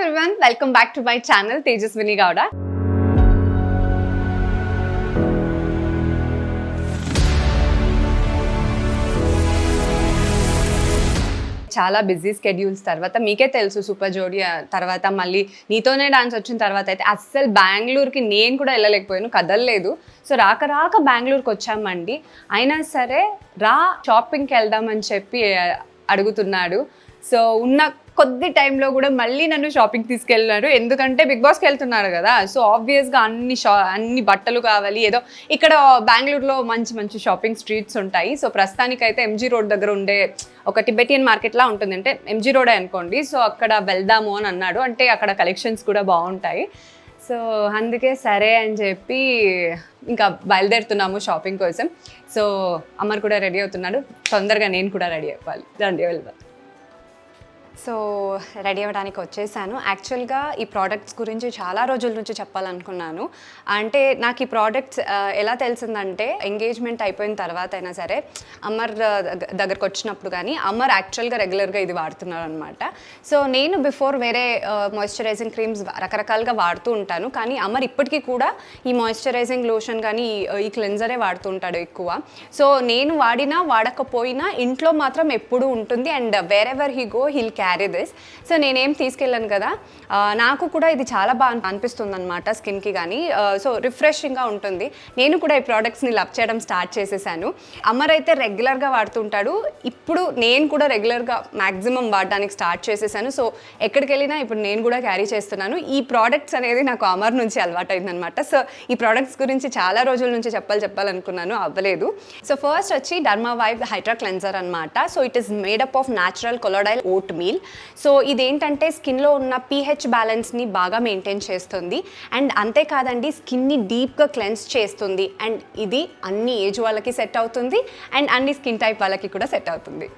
everyone, welcome back to my channel Tejaswini Gowda. చాలా busy schedules తర్వాత మీకే తెలుసు సూపర్ జోడీ తర్వాత మళ్ళీ నీతోనే డాన్స్ వచ్చిన తర్వాత అయితే అస్సలు బెంగళూరుకి నేను కూడా వెళ్ళలేకపోయాను, కదలలేదు. సో రాక బెంగళూరుకి వచ్చామండి. అయినా సరే షాపింగ్కి వెళ్దామని చెప్పి అడుగుతున్నాడు. సో ఉన్న కొద్ది టైంలో కూడా మళ్ళీ నన్ను షాపింగ్ తీసుకెళ్ళినారు, ఎందుకంటే బిగ్ బాస్కి వెళ్తున్నారు కదా. సో ఆబ్వియస్గా అన్ని బట్టలు కావాలి. ఏదో ఇక్కడ బెంగళూరులో మంచి షాపింగ్ స్ట్రీట్స్ ఉంటాయి. సో ప్రస్తుతానికైతే ఎంజీ రోడ్ దగ్గర ఉండే ఒక టిబెటియన్ మార్కెట్లా ఉంటుంది, అంటే ఎంజీ రోడే అనుకోండి. సో అక్కడ వెళ్దాము అని అన్నాడు, అంటే అక్కడ కలెక్షన్స్ కూడా బాగుంటాయి. సో అందుకే సరే అని చెప్పి ఇంకా బయలుదేరుతున్నాము షాపింగ్ కోసం. సో అమర్ కూడా రెడీ అవుతున్నాడు, తొందరగా నేను కూడా రెడీ అవ్వాలి. రండి వెళ్దాం. సో రెడీ అవ్వడానికి వచ్చేసాను. యాక్చువల్గా ఈ ప్రోడక్ట్స్ గురించి చాలా రోజుల నుంచి చెప్పాలనుకున్నాను. అంటే నాకు ఈ ప్రోడక్ట్స్ ఎలా తెలిసిందంటే, ఎంగేజ్మెంట్ అయిపోయిన తర్వాత అయినా సరే అమర్ దగ్గరకు వచ్చినప్పుడు కానీ అమర్ యాక్చువల్గా రెగ్యులర్గా ఇది వాడుతున్నారు అనమాట. సో నేను బిఫోర్ వేరే మాయిశ్చరైజింగ్ క్రీమ్స్ రకరకాలుగా వాడుతూ ఉంటాను, కానీ అమర్ ఇప్పటికీ కూడా ఈ మాయిశ్చరైజింగ్ లోషన్ కానీ ఈ క్లెన్జరే వాడుతూ ఉంటాడు ఎక్కువ. సో నేను వాడకపోయినా ఇంట్లో మాత్రం ఎప్పుడూ ఉంటుంది, and wear ever he go hill carry this. So నేనేం తీసుకెళ్ళాను కదా, నాకు కూడా ఇది చాలా బాగా అనిపిస్తుంది అనమాట స్కిన్కి కానీ. సో రిఫ్రెషింగ్గా ఉంటుంది. నేను కూడా ఈ ప్రోడక్ట్స్ని లవ్ చేయడం స్టార్ట్ చేసేసాను. అమర్ అయితే రెగ్యులర్గా వాడుతుంటాడు, ఇప్పుడు నేను కూడా రెగ్యులర్గా మ్యాక్సిమం వాడడానికి స్టార్ట్ చేసేసాను. సో ఎక్కడికి వెళ్ళినా ఇప్పుడు నేను కూడా క్యారీ చేస్తున్నాను. ఈ ప్రోడక్ట్స్ అనేది నాకు అమర్ నుంచి అలవాటు అయిందనమాట. సో ఈ ప్రోడక్ట్స్ గురించి చాలా రోజుల నుంచి చెప్పాలనుకున్నాను, అవ్వలేదు. సో ఫస్ట్ వచ్చి డర్మా వైవ్ హైడ్రా క్లెన్జర్ అనమాట. So it is made up of natural colloidal oat meal. సో ఇదేంటంటే స్కిన్లో ఉన్న pH బ్యాలెన్స్ని బాగా మెయింటైన్ చేస్తుంది, అండ్ అంతేకాదండి స్కిన్ని డీప్గా క్లెన్స్ చేస్తుంది. అండ్ ఇది అన్ని ఏజ్ వాళ్ళకి సెట్ అవుతుంది, అండ్ అన్ని స్కిన్ టైప్ వాళ్ళకి కూడా సెట్ అవుతుంది.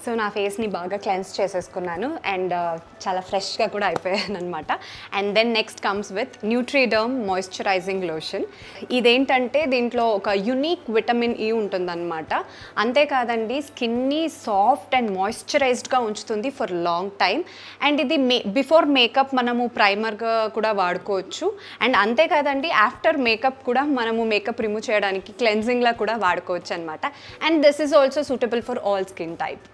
సో నా ఫేస్ని బాగా క్లెన్స్ చేసేసుకున్నాను, అండ్ చాలా ఫ్రెష్గా కూడా అయిపోయాను అనమాట. And then next comes with Nutriderm moisturising lotion. ఇదేంటంటే దీంట్లో ఒక యునీక్ విటమిన్ ఈ ఉంటుందన్నమాట. అంతేకాదండి స్కిన్ని సాఫ్ట్ అండ్ మాయిశ్చరైజ్డ్గా ఉంచుతుంది ఫర్ లాంగ్ టైమ్. అండ్ ఇది బిఫోర్ మేకప్ మనము ప్రైమర్గా కూడా వాడుకోవచ్చు, అండ్ అంతేకాదండి ఆఫ్టర్ మేకప్ కూడా మనము మేకప్ రిమూవ్ చేయడానికి క్లెన్జింగ్లా కూడా వాడుకోవచ్చు అనమాట. And this is also suitable for all skin type.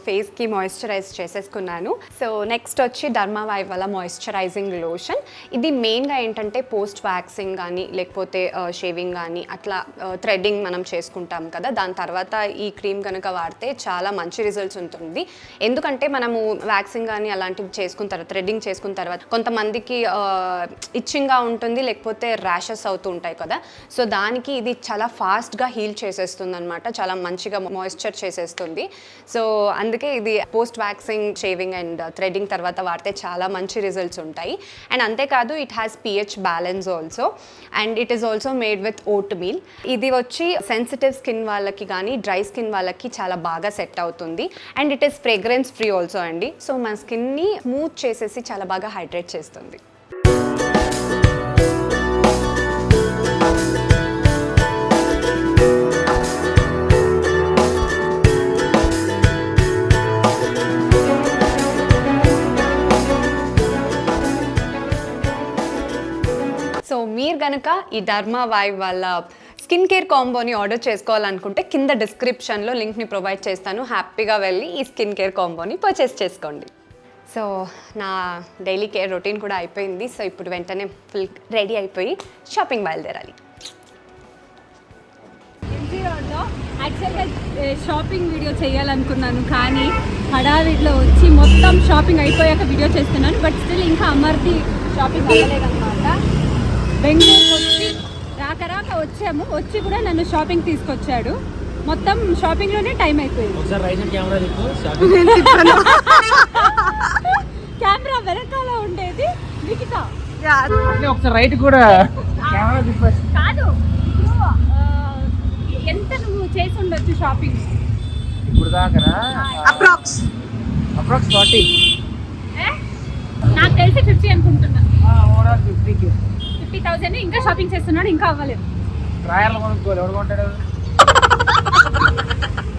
ఫేస్కి మాయిశ్చరైజ్ చేసేసుకున్నాను. సో నెక్స్ట్ వచ్చి డర్మా వైవ్ వల్ల మాయిశ్చరైజింగ్ లోషన్. ఇది మెయిన్గా ఏంటంటే పోస్ట్ వ్యాక్సింగ్ కానీ లేకపోతే షేవింగ్ కానీ అట్లా థ్రెడ్డింగ్ మనం చేసుకుంటాం కదా, దాని తర్వాత ఈ క్రీమ్ కనుక వాడితే చాలా మంచి రిజల్ట్స్ ఉంటుంది. ఎందుకంటే మనము వ్యాక్సింగ్ కానీ అలాంటివి చేసుకున్న తర్వాత థ్రెడ్డింగ్ చేసుకున్న తర్వాత కొంతమందికి ఇచ్చింగ్గా ఉంటుంది, లేకపోతే ర్యాషెస్ అవుతూ ఉంటాయి కదా. సో దానికి ఇది చాలా ఫాస్ట్గా హీల్ చేసేస్తుంది అనమాట, చాలా మంచిగా మాయిశ్చర్ చేసేస్తుంది. సో అందుకే ఇది post waxing, shaving and threading తర్వాత వాడితే చాలా మంచి రిజల్ట్స్ ఉంటాయి. అండ్ అంతేకాదు it has pH balance also, and it is also made with vote meal. ఇది వచ్చి సెన్సిటివ్ స్కిన్ వాళ్ళకి కానీ డ్రై స్కిన్ వాళ్ళకి చాలా బాగా సెట్ అవుతుంది. And it is fragrance free also అండి. సో మన స్కిన్ని స్మూత్ చేసేసి చాలా బాగా హైడ్రేట్ చేస్తుంది. సో మీరు కనుక ఈ డర్మా వైవ్ వాళ్ళ స్కిన్ కేర్ కాంబోని ఆర్డర్ చేసుకోవాలనుకుంటే కింద డిస్క్రిప్షన్లో లింక్ని ప్రొవైడ్ చేస్తాను, హ్యాపీగా వెళ్ళి ఈ స్కిన్ కేర్ కాంబోని పర్చేస్ చేసుకోండి. సో నా డైలీ కేర్ రొటీన్ కూడా అయిపోయింది. సో ఇప్పుడు వెంటనే ఫుల్ రెడీ అయిపోయి షాపింగ్ బయలుదేరాలి. ఎంజీ రోడ్లో యాక్చువల్గా షాపింగ్ వీడియో చేయాలనుకున్నాను, కానీ హడావిడిలో వచ్చి మొత్తం షాపింగ్ అయిపోయాక వీడియో చేస్తున్నాను. బట్ స్టిల్ ఇంకా అమర్ది షాపింగ్ అవ్వలేదన్నమాట. బెంగళూరు వచ్చి రాక వచ్చాము, వచ్చి కూడా నన్ను షాపింగ్ తీసుకొచ్చాడు. మొత్తం షాపింగ్లోనే టైం అయిపోయింది. కెమెరా వెనకాల ఉండేది లిఖిత. ఒకసారి రైట్ కూడా కాదు, ఇప్పుడు ఎంత నువ్వు చేసి ఉండొచ్చు షాపింగ్? ఇప్పుడు దాకా అప్రాక్స్ 40. నాకు తెలిసి 50 అనుకుంటున్నా. ఓవరాల్ 50కి 50,000 ఇంకా షాపింగ్ చేస్తున్నాడు, ఇంకా అవ్వలేదు. ట్రయల్ కొనుక్కోవాలి, ఎవడు కొంటాడు?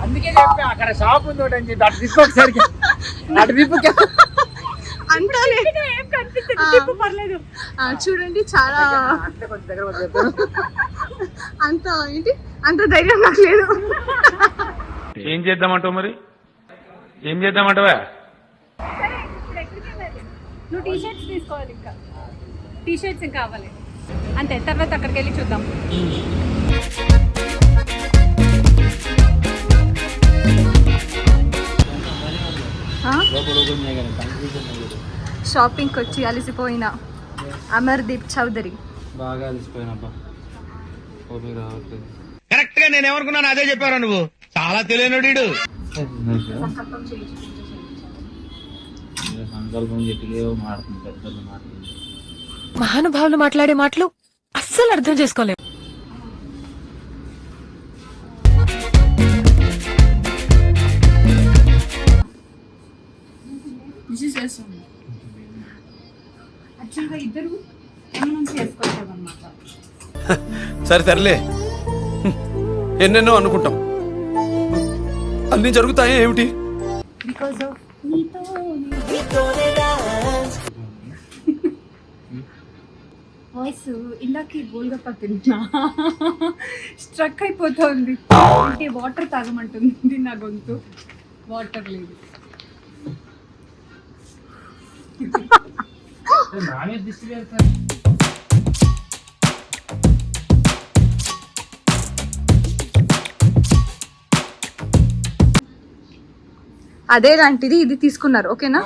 అందుకే చెప్పా అక్కడ షాప్ ఉంది ఒకటి అని చెప్పి అటు తిప్పు ఒకసారి, అటు తిప్పు. ఏం కనిపిస్తుంది, తిప్పు పర్లేదు. చూడండి చాలా అంటే కొంచెం దగ్గర వచ్చి చెప్తాను. అంత ఏంటి అంత ధైర్యం నాకు లేదు. ఏం చేద్దామంటావు మరి? ఏం చేద్దామంటావా? సరే, ఇప్పుడు ఎక్కడికి వెళ్ళాలి? నువ్వు టీ షర్ట్స్ తీసుకోవాలి, ఇంకా టీ షర్ట్స్ ఇంకా అవ్వలేదు. అంతే, తర్వాత అక్కడికి వెళ్ళి చూద్దాం. షాపింగ్కి వచ్చి అలసిపోయిన అమర్దీప్ చౌదరి. బాగా అలసిపోయినబ్బా, ఓపిక రావట్లేదు. కరెక్ట్ గా నేను ఏమనుకున్నాను అదే చెప్పారా నువ్వు. చాలా తెలియనుడు. సంకల్పం చెప్పలేవు, మాట్లాడుతుంది పెద్దలు మాట్లాడుతుంది. మహానుభావులు మాట్లాడే మాటలు అస్సలు అర్థం చేసుకోలేము. యాక్చువల్గా ఇద్దరు నుంచి వేసుకొచ్చారు అనమాట. సరే తరలే, ఎన్నెన్నో అనుకుంటాం, అన్ని జరుగుతాయా ఏమిటి? బికాస్ ఆఫ్ వాయిస్ ఇందాక గోల్గప్ప తిన్నా స్ట్రక్ అయిపోతుంది. అంటే వాటర్ తాగమంటుంది నా గొంతు, వాటర్ లేదు. నానే దిష్టి పెడతాను. అదే లాంటిది ఇది తీసుకున్నారు, ఓకేనా?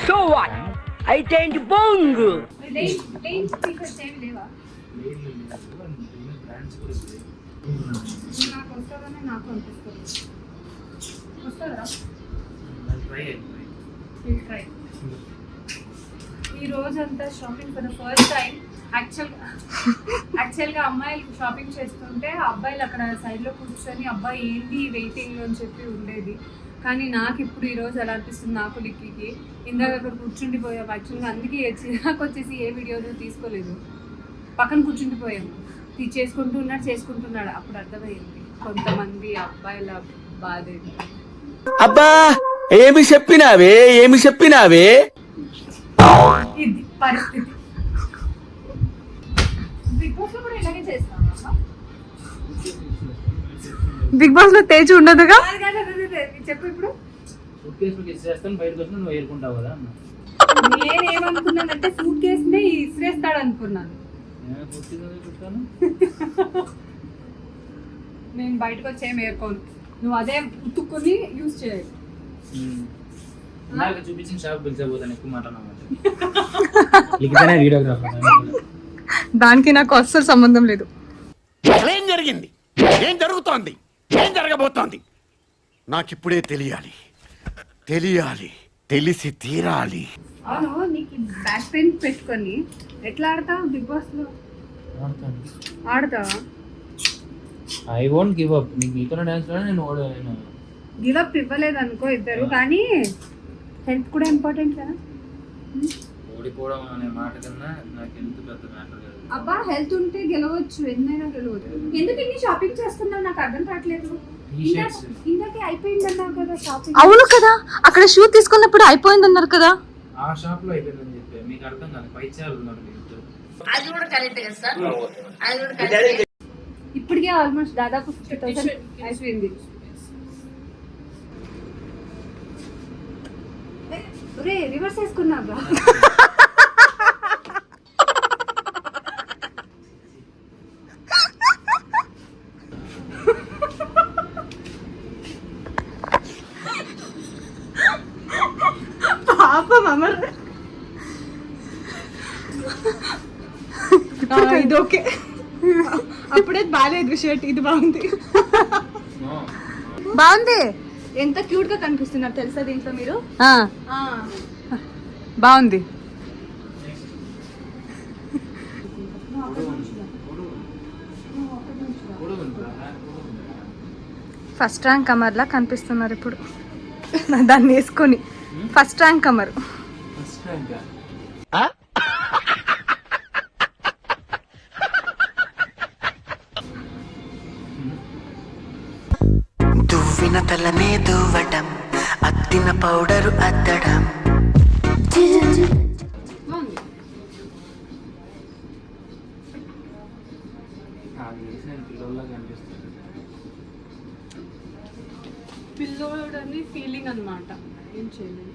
సో వాట్ అయితే ఏంటి బొంగు? నాకు వస్తుందని నాకు అనిపిస్తుంది. వస్తుందా? ఈ రోజంతా shopping for the first time. యాక్చువల్గా అమ్మాయిలు షాపింగ్ చేస్తుంటే అబ్బాయిలు అక్కడ సైడ్లో కూర్చొని అబ్బాయి ఏంటి వెయిటింగ్ అని చెప్పి ఉండేది. కానీ నాకు ఇప్పుడు ఈరోజు ఎలా అనిపిస్తుంది, నాకు లిక్కి ఇందాక అక్కడ కూర్చుండిపోయాము. యాక్చువల్గా అందుకే నాకు వచ్చేసి ఏ వీడియోలు తీసుకోలేదు, పక్కన కూర్చుండిపోయాము. చేసుకుంటున్నాడు. అప్పుడు అర్థమైంది కొంతమంది అబ్బాయిల బాధ ఏంటి. అబ్బా ఏమి చెప్పినావే. ఇది పరిస్థితి. బిగ్ బాస్ లో కూడా ఇలాగే చేస్తాం. బిగ్ బాస్ లో తేజ్ ఉండదుగా. చెప్పు ఇప్పుడు. సూట్ కేసు ఇచ్చేస్తాను, బయటకు వస్తే నువ్వు ఏరుకుంటావు కదా. నేనేమనుకున్నానంటే సూట్ కేసు నే ఇసిరేస్తాడు అనుకున్నాను. నేను బయటకు వచ్చేం ఏరుకోను, నువ్వు అదే ఉతుక్కుని యూజ్ చేయాలి. చూపించిన షాప్ పిలిచబోతాను, ఎక్కువ మాట్లాడమంటే వీడియోగ్రాఫర్. దానికి నాకు అస్సలు సంబంధం లేదు. ఏం జరిగింది, ఏం జరుగుతోంది, ఏం జరగబోతోంది నాకిప్పుడే తెలియాలి, తెలిసి తీరాలి. అవును, నీకు బ్యాక్ పెయిన్ పెట్టుకొని ఎట్లా ఆడతావు బిగ్ బాస్ లో? ఆడతావా? I won't give up. నీతో డాన్స్ లో నేను ఓడలేను. గివ్ అప్ ఇవ్వలేదు అనుకో ఇద్దరు, కానీ హెల్త్ కూడా ఇంపార్టెంట్ కదా. ఓడిపోవడం అనే మాట కన్నా నాకు హెల్త్ పెద్ద మ్యాటర్ కాదు. అబ్బా హెల్త్ ఉంటే గెలవచ్చు, ఎన్నైనా గెలవచ్చు. ఎందుకు ఇన్ని షాపింగ్ చేస్తున్నావు నాకు అర్థం కావట్లేదు. ఇందాకే అయిపోయింది అన్నావు కదా షాపింగ్. అవును కదా, అక్కడ షూ తీసుకున్నప్పుడు అయిపోయింది అన్నారు కదా. ఆ షాప్ లో అయిపోయిందని చెప్పి మీకు అర్థం కాదు. పైచాలు ఉన్నారు మీరు. ఇప్పటికే ఆల్మోస్ట్ దాదాపు 50,000 అయిపోయింది. రివర్స్ వేసుకున్నావా? పాపం అమర్. ఇది ఓకే, అప్పుడే బాగాలేదు షర్ట్, ఇది బాగుంది. బాగుంది, ఎంత క్యూట్ గా కనిపిస్తున్నారు తెలుసా దీంట్లో మీరు. బాగుంది. ఫస్ట్ ర్యాంక్ అమర్లా కనిపిస్తున్నారు ఇప్పుడు దాన్ని వేసుకొని. First rank Amar. దువ్విన తలనే దువ్వటం, అద్దిన పౌడరు అద్దడం. పిల్లోడని ఫీలింగ్ అన్నమాట, ఏం చేయలేదు.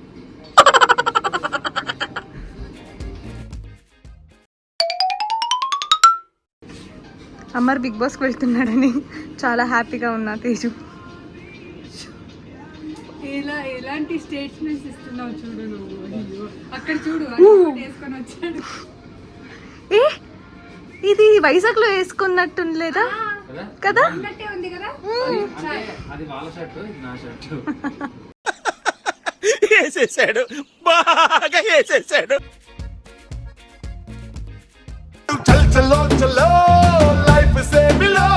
అమర్ బిగ్ బాస్కి వెళ్తున్నాడని చాలా హ్యాపీగా ఉన్నా తేజు. ఎలాంటి స్టేట్మెంట్స్ ఇస్తున్నావు చూడు నువ్వు. అయ్యో అక్కడ చూడు వేసుకొని వచ్చాడు. ఏ ఇది వైజాగ్ లో వేసుకున్నట్టు లేదా కదా? ఉంది కదా. అది వాళ్ళ షర్ట్, నా షర్ట్. వేసేసాడు, బాగా వేసేసాడు. చల్ చలో చలో లైఫ్ సే మిలో,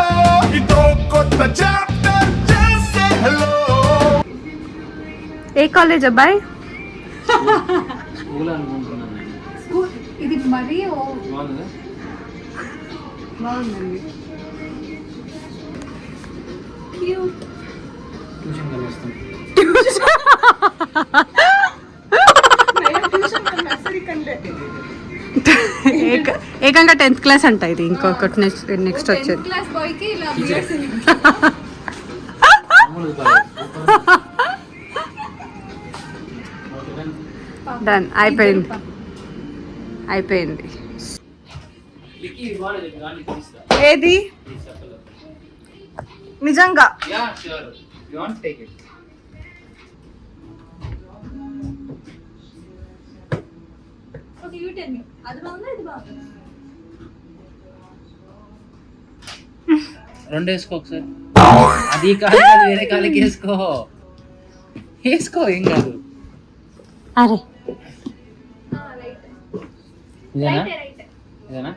ఇదో కొత్త చాప్టర్, జస్ట్ సే హలో. ఏ కాలేజ్ అబ్బాయి? స్కూల్ అనుకుంటున్నాను. ఇది మరీ బాగుంది. బాగుందండి. ట్యూషన్ కలుస్తాం. ఏకంగా 10th క్లాస్ అంట ఇది. ఇంకొకటి నెక్స్ట్ వచ్చేది. క్లాస్ బాయ్ కి ఇలా డన్, అయిపోయింది అయిపోయింది. ఏది నిజంగా Yeah, sure. You want to take it? రెండు వేసుకో ఒకసారి. అది కాదు, వేరే కాలికి వేసుకో. వేసుకో, ఏం కాదు. అరే ఇదేనా? ఇదేనా?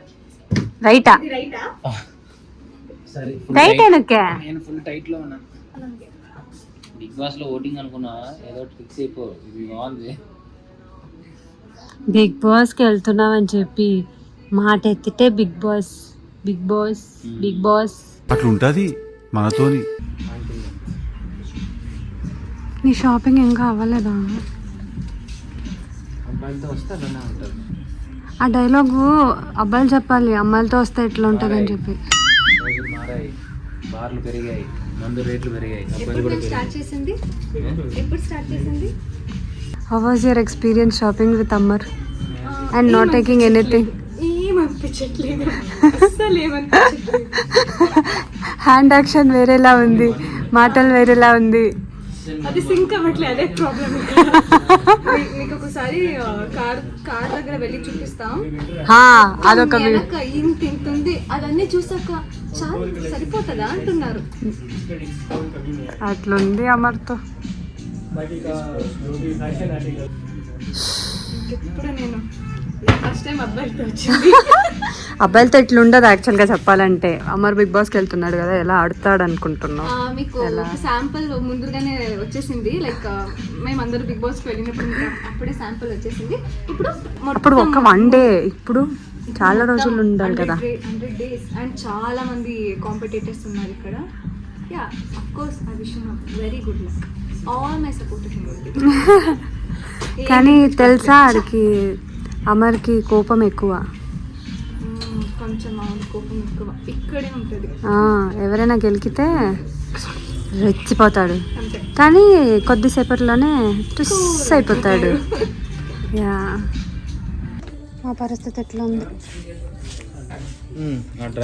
రైటా? సరే, రైట్ ఏనక్కే. నేను ఫుల్ టైట్ లో ఉన్నాను. బిగ్ బాస్ లో ఓటింగ్ అనుకున్నా, ఏదో ఫిక్స్ అయిపో. ఇది బాగుంది. బిగ్ బాస్కి వెళ్తున్నామని చెప్పి మాట ఎత్తితే Bigg Boss Bigg Boss Bigg Boss అట్లుంటది మనతోని. నీ షాపింగ్ ఇంకా అవ్వలేదా? అబ్బాయిలతో వస్తే అలానే ఉంటుంది. ఆ డైలాగు అబ్బాయిలు చెప్పాలి, అమ్మాయిలతో వస్తే ఎట్లా ఉంటుంది అని చెప్పి. రోజులు మారాయి, బార్లు పెరిగాయి, మందు రేట్లు పెరిగాయి, అబ్బాయిలు కూడా స్టార్ట్ చేసింది. ఎప్పుడు స్టార్ట్ చేసింది? How was your experience shopping with Amar and not taking anything? ఏమనిపించట్లేదు, అస్సలు ఏమనిపించట్లేదు. హ్యాండ్ యాక్షన్ వేరేలా ఉంది, మాటలు వేరేలా ఉంది. అది సింక్ అవ్వట్లేదు, అదే ప్రాబ్లం. మీకు ఒకసారి కార్ దగ్గర వెళ్ళి చూపిస్తాం. అదొక ఇంత ఉంది, అదన్నీ చూసాక చాలా సరిపోతుందా అంటున్నారు. అట్లుంది అమర్తో. ఎప్పుడు నేను ఫస్ట్ టైం అబ్బాయితో వచ్చింది. అబ్బాయిలతో ఇట్లుండదు యాక్చువల్గా చెప్పాలంటే. అమర్ బిగ్ బాస్కి వెళ్తున్నాడు కదా, ఎలా ఆడతాడు అనుకుంటున్నావు? మీకు శాంపుల్ ముందుగానే వచ్చేసింది. లైక్ మేమందరూ బిగ్ బాస్కి వెళ్ళినప్పుడు అప్పుడే శాంపుల్ వచ్చేసింది. అప్పుడు ఒక 1 డే, ఇప్పుడు చాలా రోజులు ఉండాలి కదా. 100 days అండ్ చాలా మంది కాంపిటేటర్స్ ఉన్నారు ఇక్కడ. Yeah of course I wish you very good luck. All my support. కానీ తెలుసా ఆడికి అమర్కి కోపం ఎక్కువ. కొంచెం కోపం ఎక్కువ ఇక్కడే ఉంటుంది. ఎవరైనా గెలికితే రెచ్చిపోతాడు, కానీ కొద్దిసేపట్లోనే టుస్ అయిపోతాడు. యా మా పరిస్థితి ఎట్లా ఉంది?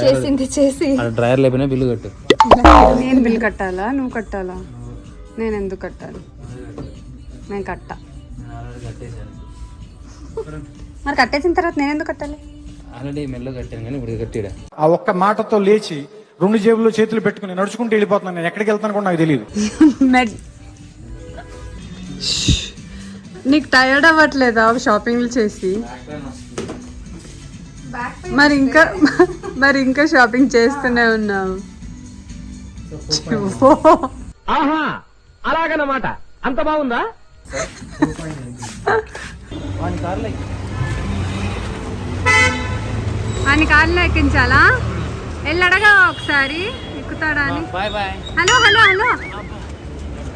చేసింది చేసి డ్రైవర్ లేకపోయినా బిల్లు కట్టు. నేను బిల్ కట్టాలా, నువ్వు కట్టాలా? నేను ఎందుకు కట్టాలి? నేను కట్టా. నేను ఆల్రెడీ కట్టేశాను. మరి కట్టేసిన తర్వాత నేను ఎందుకు కట్టాలి? ఆల్రెడీ మెల్లో కట్టాను కానీ ఇప్పుడు కట్టిడా. ఆ ఒక్క మాటతో లేచి 2 జేబుల్లో చేతులు పెట్టుకుని నడుచుకుంటూ వెళ్ళిపోతున్నాను. నేను ఎక్కడికి వెళ్తాను కూడా నాకు తెలియదు. నీకు టైర్డ్ అవ్వట్లేదా షాపింగ్లు చేసి? మరి ఇంకా షాపింగ్ చేస్తూనే ఉన్నావు. అలాగనమాట, అంత బాగుందా? వాని కార్లో అని కార్లో ఎక్కించాలా? వెళ్ళి అడగా ఒకసారి ఎక్కుతాడా అని. Bye bye. Hello hello hello,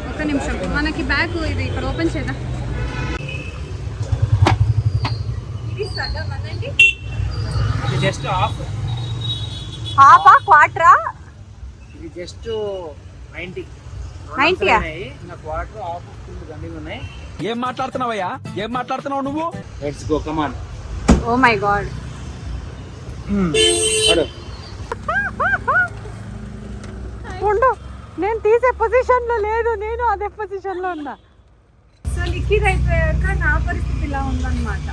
ఒక్క నిమిషం, మనకి బ్యాగ్ ఇది ఇక్కడ ఓపెన్ చేద్దాం. ఇది జస్ట్ ఆఫ్. హాఫా క్వార్టరా? ఇది జస్ట్ 90. 90 నా క్వార్టర్ ఆఫ్ ఫుల్ గండిగా ఉన్నాయి. ఏం మాట్లాడుతున్నావయ్యా? ఏం మాట్లాడుతున్నావు నువ్వు? Let's go, come on. Oh my God. ఉండు, నేను తీసే పొజిషన్ లో లేదు, నేను అదే పొజిషన్ లో ఉన్నా. సో లిక్కీకి అయిపోయాక నా పరిస్థితి ఇలా ఉందన్నమాట.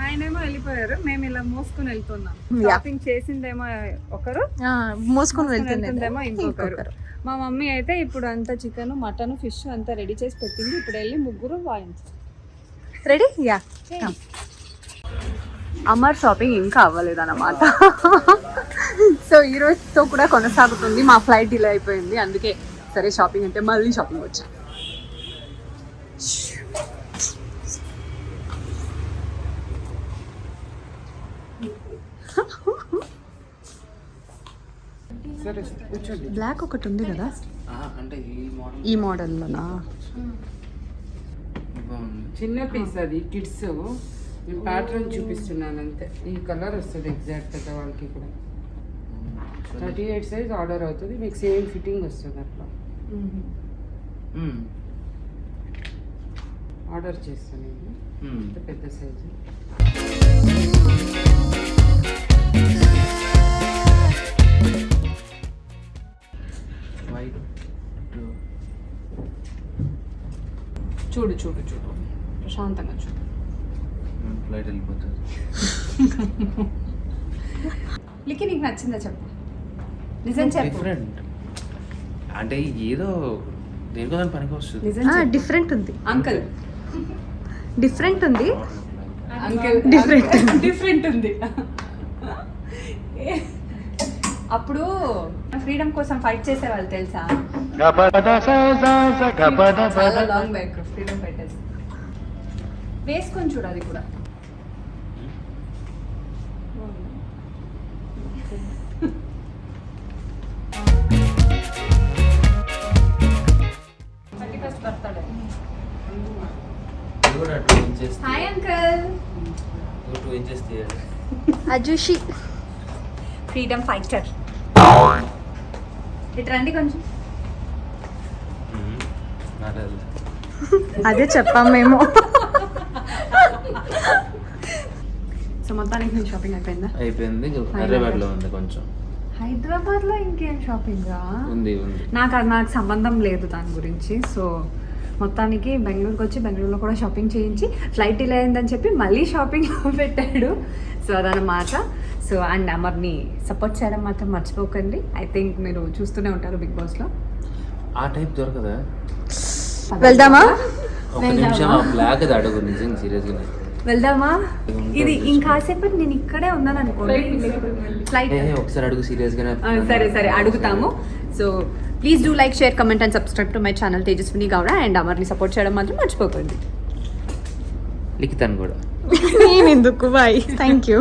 ఆయనేమో వెళ్ళిపోయారు, మేము ఇలా మోసుకొని వెళ్తున్నాం. షాపింగ్ చేసిందేమో ఒకరు, మోసుకొని వెళ్తుందేమో ఇంకొకరు. మా మమ్మీ అయితే ఇప్పుడు అంతా చికెన్, మటన్, ఫిష్ అంతా రెడీ చేసి పెట్టింది. ఇప్పుడు వెళ్ళి ముగ్గురు వాయించారు. రెడీ? యా. అమర్ షాపింగ్ ఇంకా అవ్వలేదన్నమాట. సో ఈ రోజుతో కూడా కొనసాగుతుంది. మా ఫ్లైట్ డిలే అయిపోయింది, అందుకే సరే షాపింగ్ అంటే మళ్ళీ షాపింగ్ వచ్చా. బ్లాక్ ఒకటి ఉంది కదా, అంటే ఈ మోడల్లోనా? చిన్న పీస్ అది కిడ్స్. నేను ప్యాటర్న్ చూపిస్తున్నాను అంతే. ఈ కలర్ వస్తుంది ఎగ్జాక్ట్ పెద్దవాళ్ళకి కూడా. 38 సైజ్ ఆర్డర్ అవుతుంది, మీకు సేమ్ ఫిట్టింగ్ వస్తుంది అట్లా. ఆర్డర్ చేస్తాను నేను పెద్ద సైజు. చూడు చూడు చూడు, ప్రశాంతంగా చూడు. ఫ్లైట్ వెళ్ళిపోతుంది. లికి నీకు నచ్చిందా చెప్పు, నిజం చెప్పు. డిఫరెంట్ అంటే ఏదో దేనికో దాని పనికి వస్తుంది. నిజం చెప్పు. డిఫరెంట్ ఉంది అంకుల్, డిఫరెంట్ ఉంది. అంకుల్ డిఫరెంట్ ఉంది. అప్పుడు ఫ్రీడమ్ కోసం ఫైట్ చేసే వాళ్ళు తెలుసా? చాలా లాంగ్ బ్యాక్ ఫ్రీడమ్ ఫైటర్స్. వేసుకొని చూడు అది కూడా. Hi uncle. అజుషి ఫ్రీడమ్ ఫైటర్. ఇటు రండి కొంచెం. అదే చెప్పాం మేము. సో మొత్తానికి నేను షాపింగ్ అయిపోయిందా? అయిపోయింది. హైదరాబాద్ లో ఉంది కొంచెం. హైదరాబాద్ లో ఇంకేం షాపింగ్ ఉంది. నాకు సంబంధం లేదు దాని గురించి. సో మొత్తానికి బెంగళూరుకి వచ్చి బెంగళూరులో కూడా షాపింగ్ చేయించి ఫ్లైట్ డిలే అయిందని చెప్పి మళ్ళీ షాపింగ్ పెట్టాడు. సో అదనమాట. సో అండ్ అమర్ని సపోర్ట్ చేయడం మాత్రం మర్చిపోకండి. ఐ థింక్ మీరు చూస్తూనే ఉంటారు బిగ్ బాస్లో. ఆ టైప్ దొరకదా? వెళ్దామా? ఒక నిమిషం ఆ బ్లాక్ అది అడుగు, నిజంగా సీరియస్గా వెళ్దామా? ఇది ఇంకాసేపటి నేను ఇక్కడే ఉన్నాను అనుకోండి. ఫ్లైట్ ఒకసారి అడుగు సీరియస్గానే. సరే సరే అడుగుతాము. So please do like, share, comment and subscribe to my channel Tejaswini Gowda. And అమర్ని సపోర్ట్ చేయడం మాత్రం మర్చిపోకండి. లిఖితాను కూడా. నేను ఎందుకు? Bye, thank you.